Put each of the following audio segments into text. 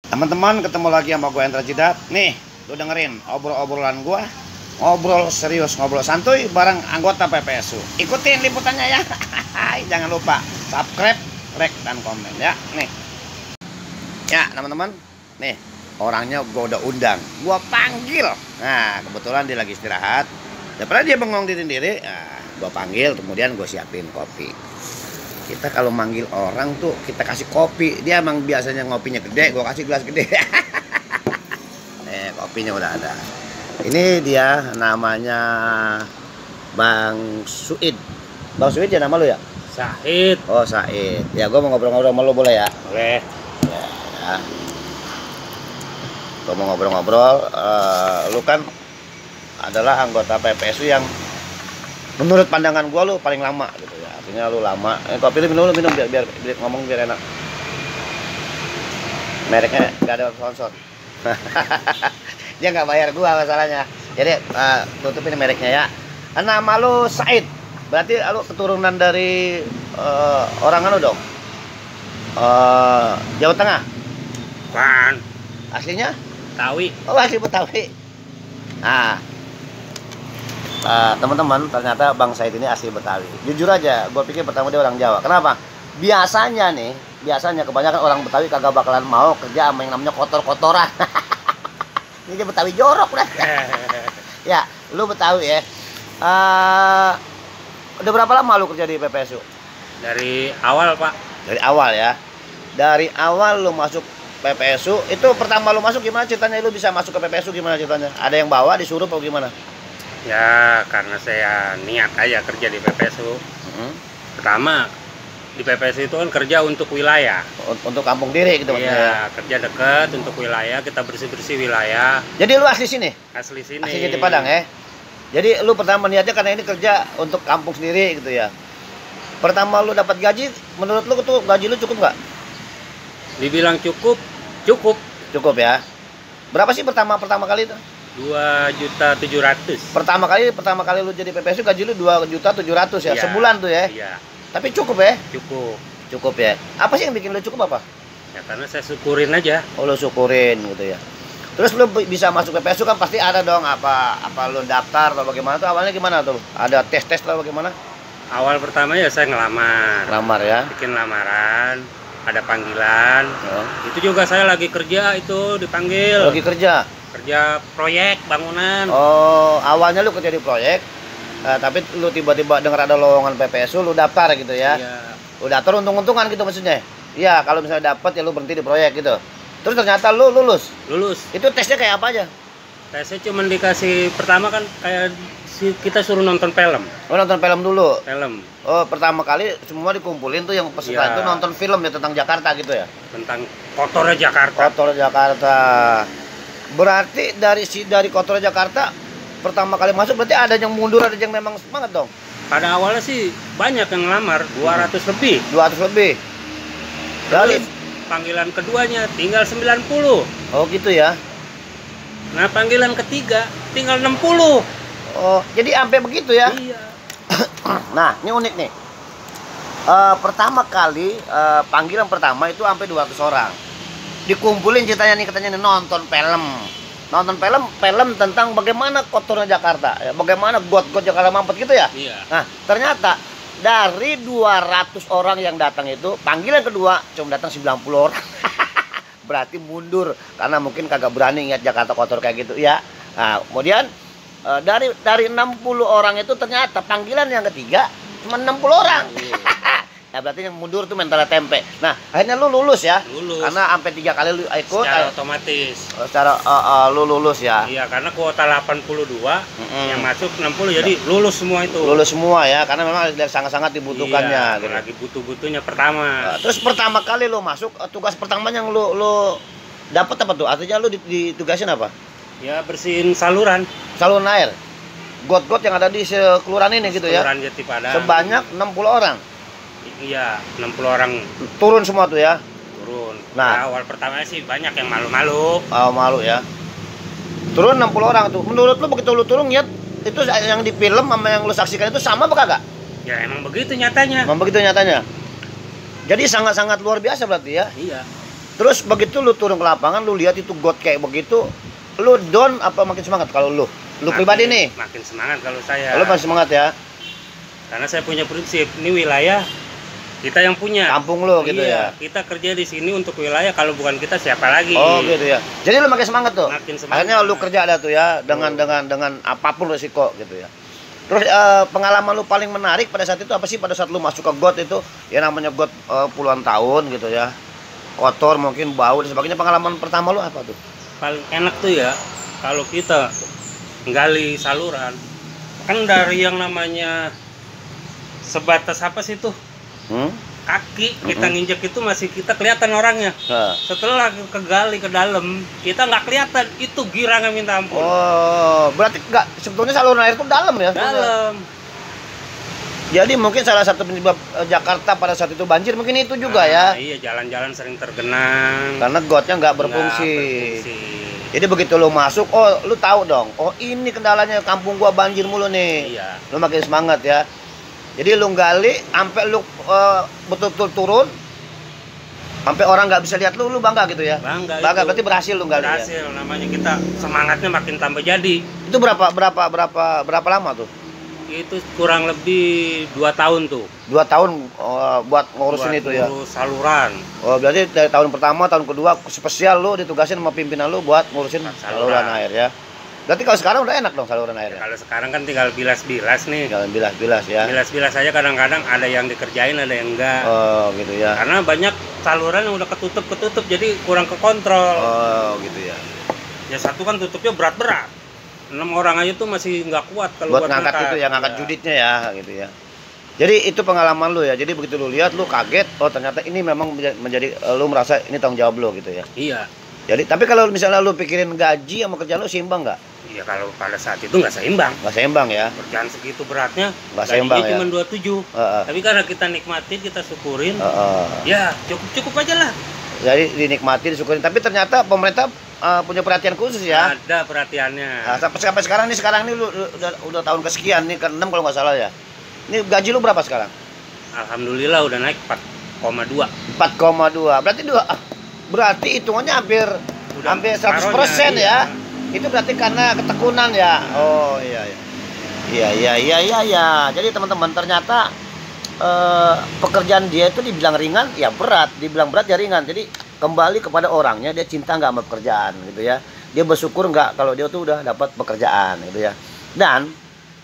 Teman-teman, ketemu lagi sama gue Hendra Jidat. Nih, lu dengerin obrol-obrolan gue. Ngobrol serius, ngobrol santuy bareng anggota PPSU. Ikutin liputannya ya. Jangan lupa subscribe, like, dan komen ya. Nih. Ya, teman-teman. Nih, orangnya gue udah undang. Gue panggil. Nah, kebetulan dia lagi istirahat. Daripada dia bengong diri sendiri, nah, gue panggil, kemudian gue siapin kopi. Kita kalau manggil orang tuh kita kasih kopi. Dia emang biasanya ngopinya gede, gue kasih gelas gede. Kopinya udah ada. Ini dia namanya Bang Suid. Bang Suid ya nama lu ya? Said. Oh, Said. Ya, gue mau ngobrol-ngobrol sama lu, boleh ya? Boleh. Ya. Gue mau ngobrol-ngobrol. Lu kan adalah anggota PPSU yang menurut pandangan gue lu paling lama gitu ya. Artinya lu lama. Kopi lu minum biar ngomong biar enak. Mereknya nggak ada sponsor. Dia nggak bayar gua masalahnya. Jadi tutupin mereknya ya. Nama lu Said. Berarti lu keturunan dari orang anu dong. Jawa Tengah. Pan. Aslinya? Tawi. Oh, asli Betawi. Nah, teman-teman, ternyata Bang Said ini asli Betawi. Jujur aja, gue pikir pertama dia orang Jawa. Kenapa? Biasanya kebanyakan orang Betawi kagak bakalan mau kerja sama yang namanya kotor-kotoran. Ini dia Betawi jorok dah. Ya, lu Betawi ya. Udah berapa lama lu kerja di PPSU? Dari awal, Pak. Dari awal ya. Dari awal lu masuk PPSU, itu pertama lu masuk gimana ceritanya? Lu bisa masuk ke PPSU gimana ceritanya? Ada yang bawa, disuruh atau gimana? Ya, karena saya niat aja kerja di PPSU. Pertama, di PPSU itu kan kerja untuk wilayah. Untuk kampung diri gitu maksudnya. Iya, kerja dekat untuk wilayah, kita bersih-bersih wilayah. Jadi lu asli sini? Asli sini. Asli Jati Padang ya? Jadi lu pertama niatnya karena ini kerja untuk kampung sendiri gitu ya. Pertama lu dapat gaji, menurut lu tuh gaji lu cukup nggak? Dibilang cukup, cukup. Cukup ya. Berapa sih pertama kali itu? 2.700.000. Pertama kali lu jadi PPSU gaji lu 2.700.000 ya, Iya. sebulan tuh ya. Iya, Tapi cukup ya? cukup. Cukup ya. Apa sih yang bikin lu cukup apa? Ya karena saya syukurin aja. Oh, lu syukurin gitu ya. Terus lu bisa masuk PPSU kan pasti ada dong apa lu daftar atau bagaimana tuh awalnya gimana tuh? Ada tes atau bagaimana? Awal pertama ya saya ngelamar. Lamar ya. Bikin lamaran, ada panggilan. Oh. Itu juga saya lagi kerja itu dipanggil. Lagi kerja. Kerja proyek bangunan. Oh, awalnya lu kerja di proyek, tapi lu tiba-tiba dengar ada lowongan PPSU, lu daftar gitu ya? Iya. Lu daftar untung-untungan gitu maksudnya? Iya, kalau misalnya dapat ya lu berhenti di proyek gitu. Terus ternyata lu lulus. Lulus. Itu tesnya kayak apa aja? Saya cuma dikasih pertama kan kayak kita suruh nonton film. Oh, nonton film dulu. Film Oh, pertama kali semua dikumpulin tuh yang peserta Iya. itu nonton film ya tentang Jakarta gitu ya? tentang kotornya Jakarta. Kotor Jakarta. Berarti dari Kotor Jakarta pertama kali masuk berarti ada yang mundur, ada yang memang semangat dong. Pada awalnya sih banyak yang ngelamar, 200 lebih. 200 lebih. Dari Terus panggilan keduanya tinggal 90. Oh, gitu ya. Nah, panggilan ketiga tinggal 60. Oh, jadi sampai begitu ya. Iya. Nah, ini unik nih. Pertama kali panggilan pertama itu sampai 200 orang. Dikumpulin ceritanya nih, katanya nih nonton film. Nonton film tentang bagaimana kotornya Jakarta, ya, bagaimana got-got Jakarta mampet gitu ya. Iya. Nah, ternyata dari 200 orang yang datang itu, panggilan kedua cuma datang 90 orang. Berarti mundur karena mungkin kagak berani ingat Jakarta kotor kayak gitu ya. Nah, kemudian dari 60 orang itu ternyata panggilan yang ketiga cuma 60 orang. Ya berarti yang mundur tuh mentalnya tempe. Nah, akhirnya lu lulus ya. Lulus. Karena sampai 3 kali lu ikut Secara otomatis. secara lu lulus ya. Iya, karena kuota 82 yang masuk 60 jadi lulus semua itu. Lulus semua ya, karena memang sangat-sangat dibutuhkannya Iya, gitu. lagi butuh-butuhnya pertama. Terus pertama kali lu masuk, tugas pertama yang lu dapat apa tuh? Artinya lu ditugasin apa? Ya bersihin saluran. Saluran air. Got-got yang ada di kelurahan ini gitu ya. Saluran Jati Padang. Sebanyak 60 orang. Iya, 60 orang Turun semua tuh ya. turun. Nah. Nah, awal pertamanya sih banyak yang malu-malu. Oh, malu ya. Turun 60 orang tuh. Menurut lu begitu lu turun lihat itu yang di film sama yang lu saksikan itu sama apa kagak? Ya emang begitu nyatanya. Memang begitu nyatanya. Jadi sangat-sangat luar biasa berarti ya. Iya. Terus begitu lu turun ke lapangan, lu lihat itu got kayak begitu, lu down apa makin semangat kalau lu? Lu pribadi nih. Makin semangat kalau saya. Lu masih semangat ya? Karena saya punya prinsip, ini wilayah kita yang punya. Kampung lu gitu Iya, ya. kita kerja di sini untuk wilayah, kalau bukan kita siapa lagi? Oh gitu ya. Jadi lu makin semangat tuh. Makin semangat. Akhirnya lu kerja ada tuh ya dengan apapun resiko gitu ya. Terus pengalaman lu paling menarik pada saat itu apa sih, pada saat lu masuk ke got itu? Ya namanya got puluhan tahun gitu ya. Kotor mungkin, bau dan sebagainya. Pengalaman pertama lu apa tuh? Paling enak tuh ya kalau kita gali saluran. Kan dari yang namanya sebatas apa sih tuh? Kaki kita nginjek itu masih kita kelihatan orangnya. Setelah kegali ke dalam, kita nggak kelihatan, itu girangnya minta ampun. Oh, berarti nggak, sebetulnya saluran air itu dalam ya? Dalam. Jadi mungkin salah satu penyebab Jakarta pada saat itu banjir mungkin itu juga ya. Iya, jalan-jalan sering tergenang. Karena gotnya nggak berfungsi. Jadi begitu lu masuk, oh lu tahu dong, oh ini kendalanya kampung gua banjir mulu nih. Iya. Lu makin semangat ya. Jadi lu gali sampai lu betul-betul turun, sampai orang nggak bisa lihat lu bangga gitu ya? Bangga. Berarti berhasil lu gali. Berhasil, ya? namanya kita semangatnya makin tambah jadi. Itu berapa lama tuh? Itu kurang lebih 2 tahun tuh. 2 tahun buat ngurusin itu ya? Ngurus saluran. Oh berarti dari tahun pertama, tahun kedua spesial lu ditugasin sama pimpinan lu buat ngurusin saluran air ya? Berarti kalau sekarang udah enak dong saluran airnya? Kalau sekarang kan tinggal bilas-bilas nih. Tinggal bilas-bilas ya? Bilas-bilas aja, kadang-kadang ada yang dikerjain, ada yang enggak. Oh gitu ya? Karena banyak saluran yang udah ketutup, jadi kurang kekontrol. Oh gitu ya? Ya satu kan tutupnya berat-berat. 6 orang aja tuh masih nggak kuat kalau buat ngangkat itu ya, ngangkat juditnya ya gitu ya. Jadi itu pengalaman lu ya. Jadi begitu lu lihat lu kaget, oh ternyata ini memang menjadi lu merasa ini tanggung jawab lu gitu ya. Iya. Jadi tapi kalau misalnya lu pikirin gaji sama kerjaan lu seimbang nggak? Iya, kalau pada saat itu nggak seimbang. Nggak seimbang ya. Kerjaan segitu beratnya, nggak seimbang ya. Cuma 27. Tapi karena kita nikmatin, kita syukurin. Ya cukup aja lah. Jadi dinikmati, disyukurin. Tapi ternyata pemerintah punya perhatian khusus ya. Ada perhatiannya. Nah, sampai sekarang nih lu udah tahun kesekian nih, ke-6 kalau nggak salah ya. Ini gaji lu berapa sekarang? Alhamdulillah udah naik 4,2. 4,2. Berarti hitungannya hampir 100% ya. Itu berarti karena ketekunan ya. Oh iya. Iya. Jadi teman-teman, ternyata pekerjaan dia itu dibilang ringan ya berat, dibilang berat ya ringan. Jadi kembali kepada orangnya, dia cinta nggak sama pekerjaan gitu ya, dia bersyukur nggak kalau dia tuh udah dapat pekerjaan gitu ya. Dan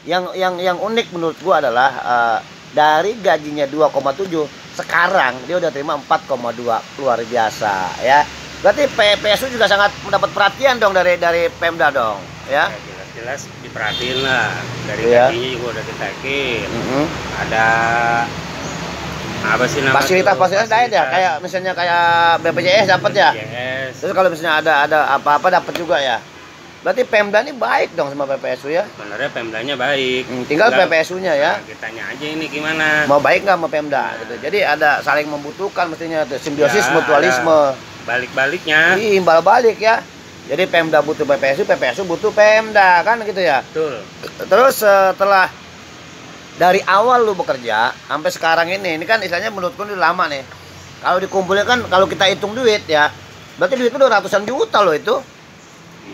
yang unik menurut gua adalah dari gajinya 2,7 sekarang dia udah terima 4,2, luar biasa ya. Berarti PPSU juga sangat mendapat perhatian dong dari Pemda dong ya. Jelas diperhatiin lah, dari gajinya juga udah ditaikin. Ada apa sih namanya? Fasilitas lain ya, kayak misalnya kayak BPJS dapat ya. Terus kalau misalnya ada apa-apa dapat juga ya. Berarti Pemda ini baik dong sama PPSU ya. Sebenarnya Pemdanya baik. Tinggal PPSU-nya ya. Nah, kitanya aja ini gimana? Mau baik nggak sama Pemda gitu. Jadi ada saling membutuhkan mestinya tuh, simbiosis mutualisme. Balik-baliknya. Imbal balik ya. Jadi Pemda butuh PPSU, PPSU butuh Pemda kan gitu ya. Betul. Terus setelah dari awal lu bekerja sampai sekarang ini kan istilahnya menurutku ini lama nih. Kalau dikumpulin kan, kalau kita hitung duit ya, berarti duit itu udah ratusan juta loh itu.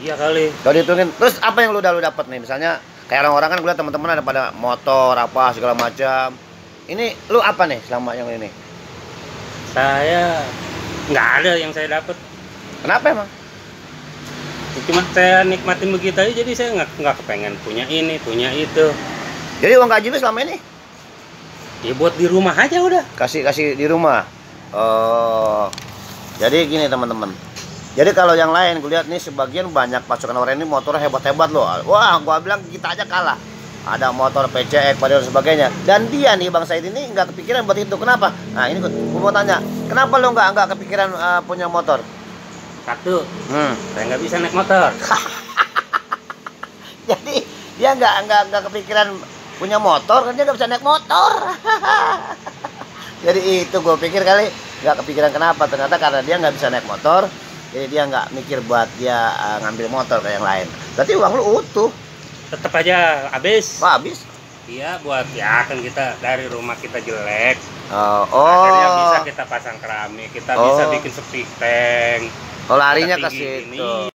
Iya kali. Kalau dihitungin, terus apa yang lu dapat nih? Misalnya kayak orang-orang kan gue liat teman-teman ada pada motor apa segala macam. Ini lu apa nih selama yang ini? Saya nggak ada yang saya dapat. Kenapa emang? Cuma saya nikmatin begitu aja, jadi saya nggak kepengen punya ini, punya itu. Jadi uang gaji lu selama ini? Ya buat di rumah aja udah. Kasih di rumah. Oh. Jadi gini teman-teman. Jadi kalau yang lain gue lihat nih sebagian banyak pasukan orang ini motornya hebat-hebat loh. Wah, gua bilang kita aja kalah. Ada motor PCX dan sebagainya. Dan dia nih Bang Said ini nggak kepikiran buat itu. Kenapa? Nah ini gua mau tanya, kenapa lo nggak kepikiran punya motor? Satu, saya nggak bisa naik motor. Jadi dia nggak kepikiran punya motor, kan dia nggak bisa naik motor. Jadi itu gue pikir kali nggak kepikiran kenapa, ternyata karena dia nggak bisa naik motor, jadi dia nggak mikir buat dia ngambil motor kayak yang lain. Berarti uang lu utuh. Tetap aja habis. Wah, habis. Iya, buat ya kan kita dari rumah kita jelek. Oh, Akhirnya bisa kita pasang keramik, kita bisa bikin septic tank. Oh, larinya Kita ke tinggiin. situ.